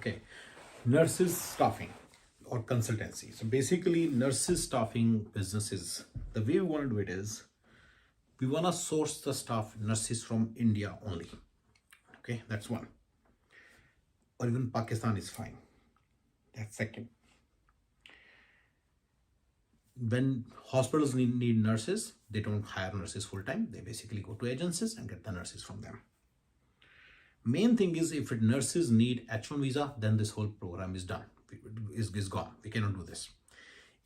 Okay, nurses staffing or consultancy. So basically, nurses staffing businesses, the way we want to do it is we want to source the staff nurses from India only. Okay, that's one. Or even Pakistan is fine. That's second. When hospitals need nurses, they don't hire nurses full time. They basically go to agencies and get the nurses from them. Main thing is if nurses need H1 visa, then this whole program is done, is gone. We cannot do this.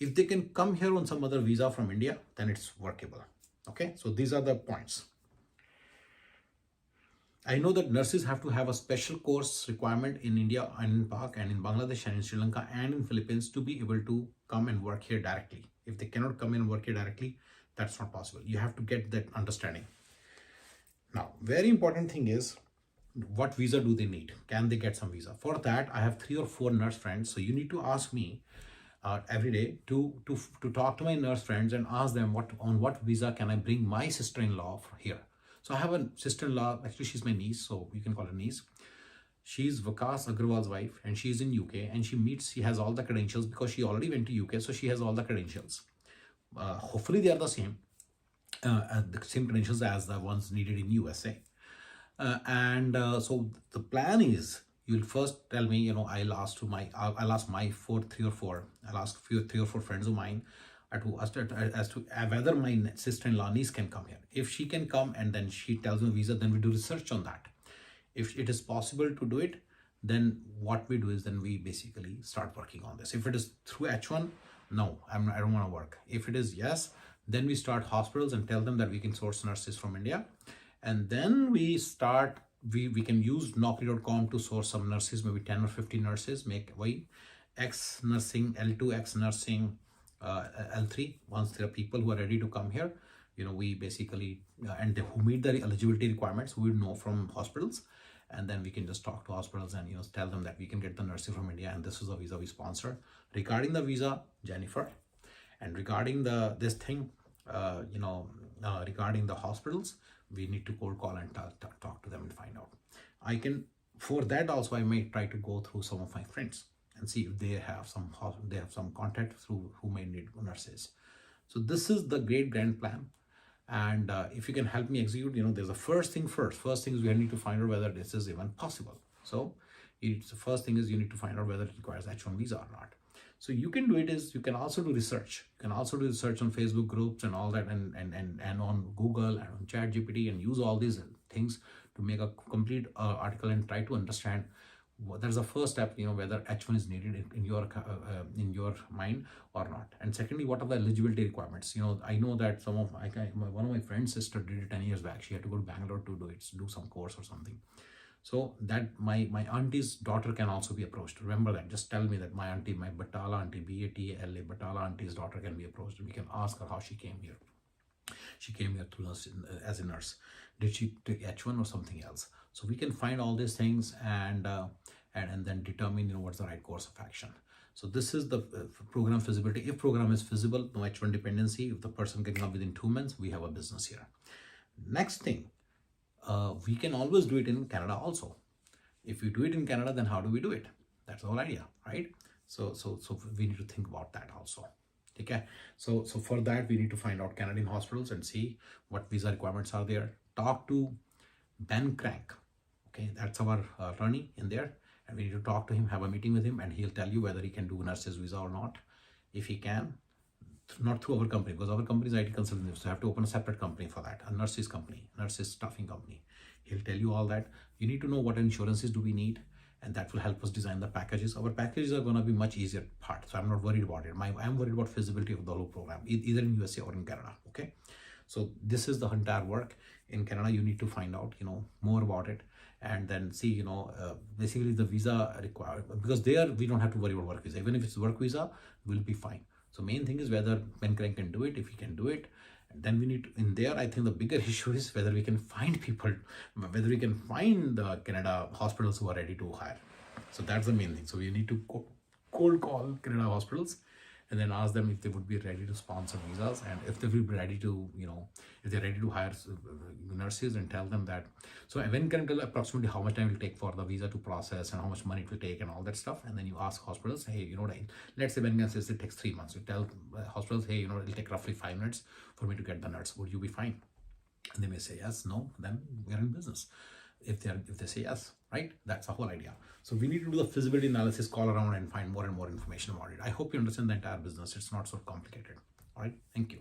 If they can come here on some other visa from India, then it's workable. Okay, so these are the points. I know that nurses have to have a special course requirement in India and in Pak and in Bangladesh and in Sri Lanka and in Philippines to be able to come and work here directly. If they cannot come and work here directly, that's not possible. You have to get that understanding. Now, very important thing is, what visa do they need? Can they get some visa? For that, I have 3 or 4 nurse friends. So you need to ask me every day to talk to my nurse friends and ask them on what visa can I bring my sister-in-law here. So I have a sister-in-law, actually she's my niece, so you can call her niece. She's Vikas Agrawal's wife and she's in UK and she has all the credentials because she already went to UK, so she has all the credentials. Hopefully they are the same credentials as the ones needed in USA. So the plan is, you'll first tell me, I'll ask my 3 or 4 friends of mine as to whether my sister-in-law niece can come here. If she can come and then she tells me visa, then we do research on that. If it is possible to do it, then what we do is then we basically start working on this. If it is through H1, no, I don't want to work. If it is yes, then we start hospitals and tell them that we can source nurses from India. And then we start, we can use Naukri.com to source some nurses, maybe 10 or 15 nurses, make X nursing, L2, X nursing, L3. Once there are people who are ready to come here, we basically, and who meet the eligibility requirements, we know from hospitals. And then we can just talk to hospitals and, tell them that we can get the nurses from India and this is the visa we sponsor. Regarding the visa, Jennifer. And regarding regarding the hospitals, we need to cold call and talk to them and find out. For that also, I may try to go through some of my friends and see if they have some contact through who may need nurses. So this is the great grand plan. And if you can help me execute, there's a first thing is we need to find out whether this is even possible. So the first thing is you need to find out whether it requires H1 visa or not. So you can do it is, you can also do research. You can also do research on Facebook groups and all that, and on Google and on ChatGPT, and use all these things to make a complete article and try to understand. That's the first step, whether H1 is needed in your mind or not. And secondly, what are the eligibility requirements? I know that one of my friend's sister did it 10 years back. She had to go to Bangalore to do some course or something. So that my auntie's daughter can also be approached. Remember that. Just tell me that my Batala auntie, Batala, Batala auntie's daughter can be approached. We can ask her how she came here. She came here through us as a nurse. Did she take H1 or something else? So we can find all these things and then determine what's the right course of action. So this is the program feasibility. If program is feasible, no H1 dependency. If the person can come within 2 months, we have a business here. Next thing. We can always do it in Canada also. If we do it in Canada, then how do we do it? That's the whole idea, right? So we need to think about that also. Okay. So for that, we need to find out Canadian hospitals and see what visa requirements are there. Talk to Ben Crank. Okay, that's our attorney in there, and we need to talk to him, have a meeting with him, and he'll tell you whether he can do nurses visa or not. If he can, not through our company, because our company is IT consulting, so you have to open a separate company for that, a nurses staffing company. He'll tell you all that. You need to know what insurances do we need, and that will help us design the packages. Our packages are going to be much easier part, so I'm not worried about it. I'm worried about feasibility of the whole program, either in USA or in Canada. Okay, so this is the entire work. In Canada, you need to find out, more about it, and then see, basically the visa required, because there we don't have to worry about work visa. Even if it's work visa, we'll be fine. So main thing is whether Ben Crank can do it. If he can do it, and then we need to, in there, I think the bigger issue is whether we can find people, whether we can find the Canada hospitals who are ready to hire. So that's the main thing. So we need to cold call Canada hospitals and then ask them if they would be ready to sponsor visas, and if they will be ready to, if they're ready to hire nurses, and tell them that. So when can you tell approximately how much time it will take for the visa to process and how much money it will take and all that stuff. And then you ask hospitals, hey, let's say when says it takes 3 months, you tell hospitals, hey, it'll take roughly 5 minutes for me to get the nurse. Would you be fine? And they may say yes, no, then we are in business. If they say yes, right? That's the whole idea. So we need to do the feasibility analysis, call around and find more and more information about it. I hope you understand the entire business. It's not so complicated. All right, thank you.